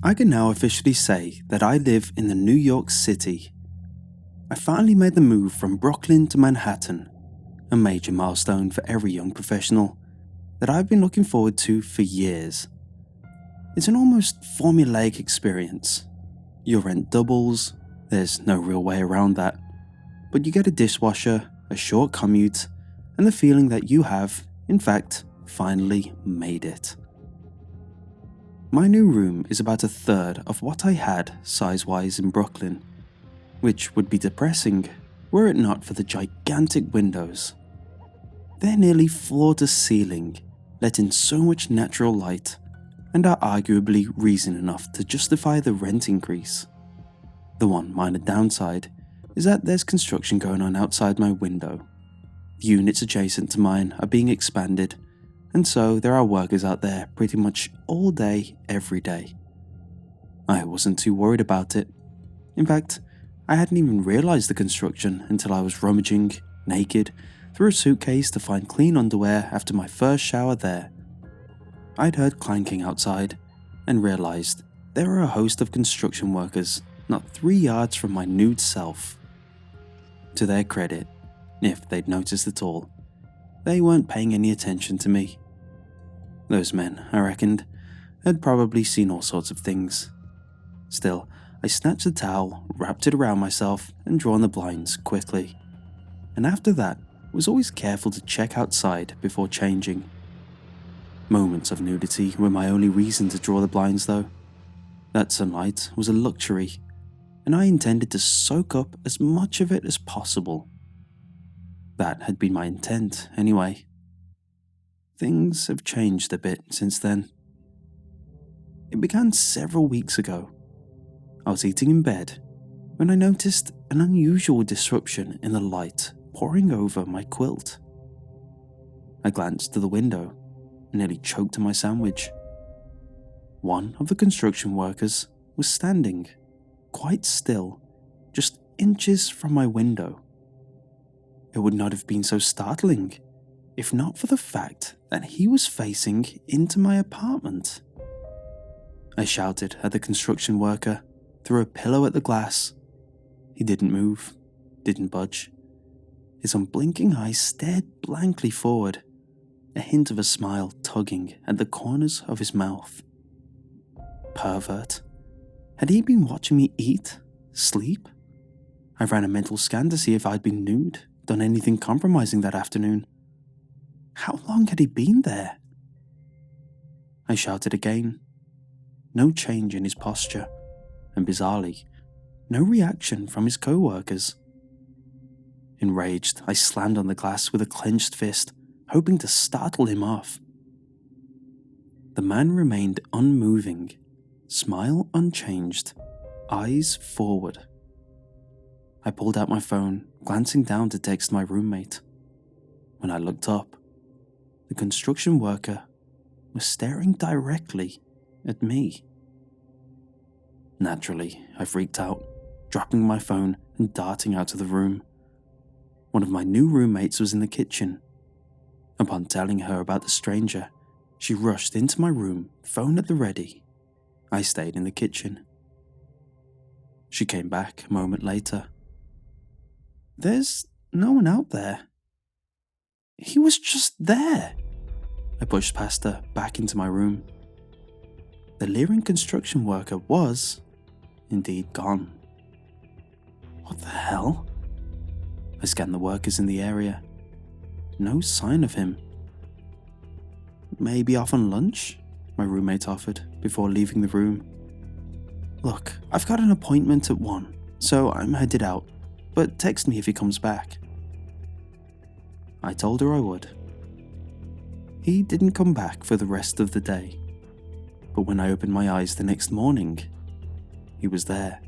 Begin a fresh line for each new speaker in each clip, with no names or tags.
I can now officially say that I live in the New York City. I finally made the move from Brooklyn to Manhattan, a major milestone for every young professional that I've been looking forward to for years. It's an almost formulaic experience. Your rent doubles, there's no real way around that, but you get a dishwasher, a short commute, and the feeling that you have, in fact, finally made it. My new room is about a third of what I had size-wise in Brooklyn, which would be depressing were it not for the gigantic windows. They're nearly floor to ceiling, let in so much natural light, and are arguably reason enough to justify the rent increase. The one minor downside is that there's construction going on outside my window. The units adjacent to mine are being expanded, and so there are workers out there pretty much all day, every day. I wasn't too worried about it. In fact, I hadn't even realized the construction until I was rummaging, naked, through a suitcase to find clean underwear after my first shower there. I'd heard clanking outside and realized there were a host of construction workers not 3 yards from my nude self. To their credit, if they'd noticed at all, they weren't paying any attention to me. Those men, I reckoned, had probably seen all sorts of things. Still, I snatched the towel, wrapped it around myself, and drawn the blinds quickly. And after that, was always careful to check outside before changing. Moments of nudity were my only reason to draw the blinds though. That sunlight was a luxury, and I intended to soak up as much of it as possible. That had been my intent, anyway. Things have changed a bit since then. It began several weeks ago. I was eating in bed when I noticed an unusual disruption in the light pouring over my quilt. I glanced to the window and nearly choked on my sandwich. One of the construction workers was standing, quite still, just inches from my window. It would not have been so startling if not for the fact that he was facing into my apartment. I shouted at the construction worker, threw a pillow at the glass. He didn't move, didn't budge. His unblinking eyes stared blankly forward, a hint of a smile tugging at the corners of his mouth. Pervert. Had he been watching me eat, sleep? I ran a mental scan to see if I'd been nude, done anything compromising that afternoon. How long had he been there? I shouted again. No change in his posture, and bizarrely, no reaction from his co-workers. Enraged, I slammed on the glass with a clenched fist, hoping to startle him off. The man remained unmoving, smile unchanged, eyes forward. I pulled out my phone, glancing down to text my roommate. When I looked up, the construction worker was staring directly at me. Naturally, I freaked out, dropping my phone and darting out of the room. One of my new roommates was in the kitchen. Upon telling her about the stranger, she rushed into my room, phone at the ready. I stayed in the kitchen. She came back a moment later. There's no one out there. He was just there. I pushed past her back into my room. The leering construction worker was, indeed, gone. What the hell? I scanned the workers in the area. No sign of him. Maybe off on lunch? My roommate offered before leaving the room. Look, I've got an appointment at 1, so I'm headed out, but text me if he comes back. I told her I would. He didn't come back for the rest of the day, but when I opened my eyes the next morning, he was there.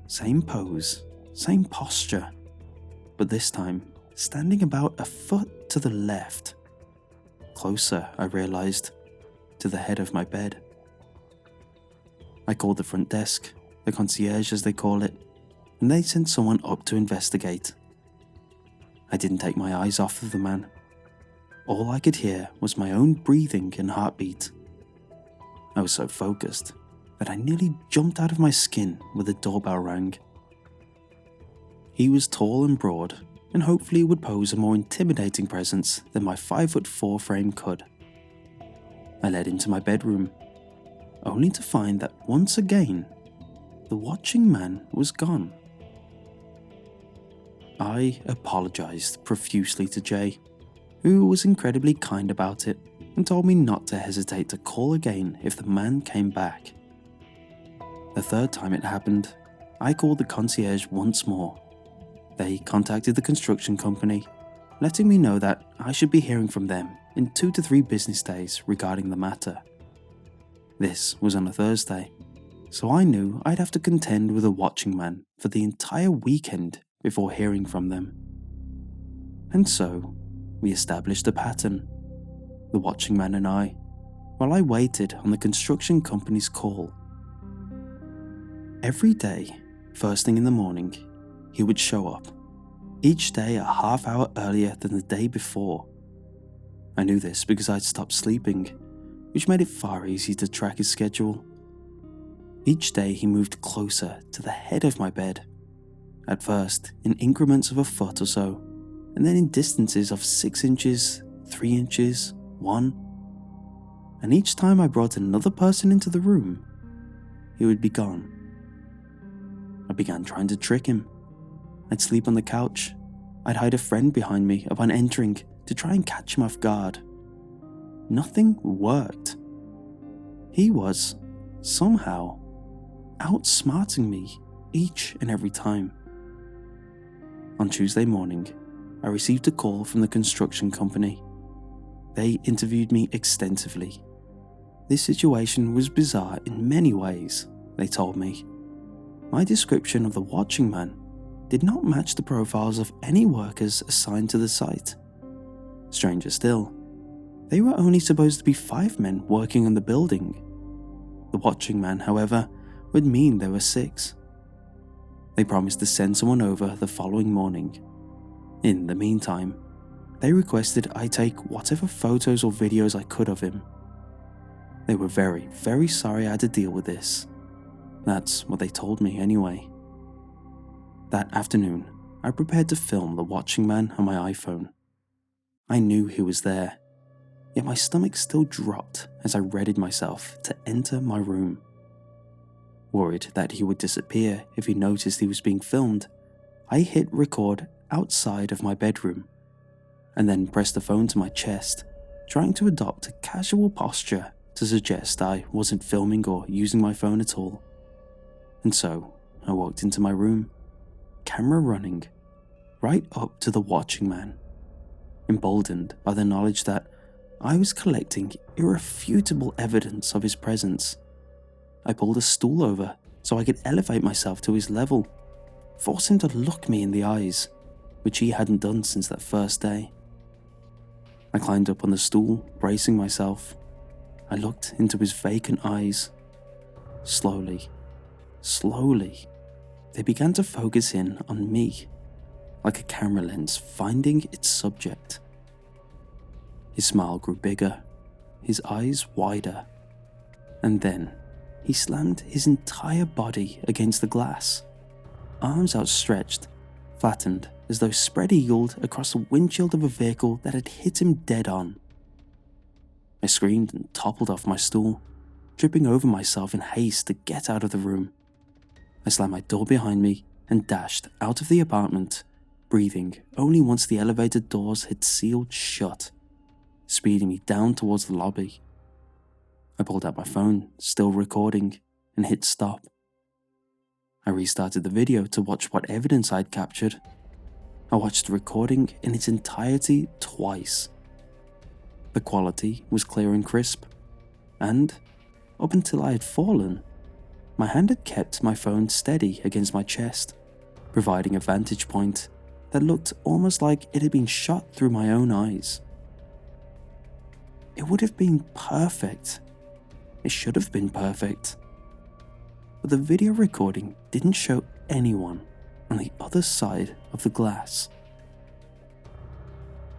Same pose, same posture, but this time standing about a foot to the left. Closer, I realized, to the head of my bed. I called the front desk, the concierge as they call it, and they sent someone up to investigate. I didn't take my eyes off of the man. All I could hear was my own breathing and heartbeat. I was so focused, that I nearly jumped out of my skin when the doorbell rang. He was tall and broad, and hopefully would pose a more intimidating presence than my 5'4" frame could. I led him to my bedroom, only to find that once again, the watching man was gone. I apologized profusely to Jay, who was incredibly kind about it and told me not to hesitate to call again if the man came back. The third time it happened, I called the concierge once more. They contacted the construction company, letting me know that I should be hearing from them in 2 to 3 business days regarding the matter. This was on a Thursday, so I knew I'd have to contend with a watching man for the entire weekend before hearing from them. And so, we established a pattern, the watching man and I, while I waited on the construction company's call. Every day, first thing in the morning, he would show up, each day a half hour earlier than the day before. I knew this because I'd stopped sleeping, which made it far easier to track his schedule. Each day he moved closer to the head of my bed, at first in increments of a foot or so, and then in distances of 6 inches, 3 inches, 1. And each time I brought another person into the room, he would be gone. I began trying to trick him. I'd sleep on the couch. I'd hide a friend behind me upon entering to try and catch him off guard. Nothing worked. He was, somehow, outsmarting me each and every time. On Tuesday morning, I received a call from the construction company. They interviewed me extensively. This situation was bizarre in many ways, they told me. My description of the watching man did not match the profiles of any workers assigned to the site. Stranger still, they were only supposed to be 5 men working on the building. The watching man, however, would mean there were 6. They promised to send someone over the following morning. In the meantime, they requested I take whatever photos or videos I could of him. They were very, very sorry I had to deal with this. That's what they told me anyway. That afternoon, I prepared to film the watching man on my iPhone. I knew he was there, yet my stomach still dropped as I readied myself to enter my room. Worried that he would disappear if he noticed he was being filmed, I hit record outside of my bedroom, and then pressed the phone to my chest, trying to adopt a casual posture to suggest I wasn't filming or using my phone at all. And so, I walked into my room, camera running, right up to the watching man, emboldened by the knowledge that I was collecting irrefutable evidence of his presence. I pulled a stool over so I could elevate myself to his level, force him to look me in the eyes, which he hadn't done since that first day. I climbed up on the stool, bracing myself. I looked into his vacant eyes. Slowly, they began to focus in on me, like a camera lens finding its subject. His smile grew bigger, his eyes wider, and then he slammed his entire body against the glass, arms outstretched, flattened as though spread-eagled across the windshield of a vehicle that had hit him dead on. I screamed and toppled off my stool, tripping over myself in haste to get out of the room. I slammed my door behind me and dashed out of the apartment, breathing only once the elevator doors had sealed shut, speeding me down towards the lobby. I pulled out my phone, still recording, and hit stop. I restarted the video to watch what evidence I'd captured. I watched the recording in its entirety twice. The quality was clear and crisp, and, up until I had fallen, my hand had kept my phone steady against my chest, providing a vantage point that looked almost like it had been shot through my own eyes. It would have been perfect. It should have been perfect. But the video recording didn't show anyone on the other side of the glass.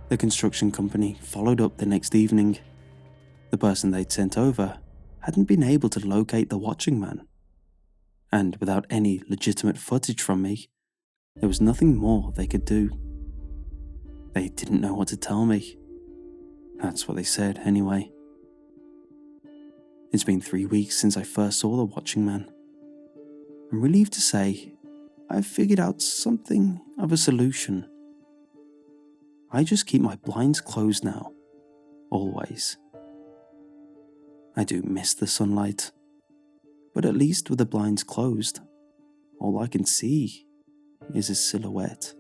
The construction company followed up the next evening. The person they'd sent over hadn't been able to locate the watching man, and without any legitimate footage from me, there was nothing more they could do. They didn't know what to tell me. That's what they said, anyway. It's been 3 weeks since I first saw the watching man. I'm relieved to say I've figured out something of a solution. I just keep my blinds closed now, always. I do miss the sunlight, but at least with the blinds closed, all I can see is his silhouette.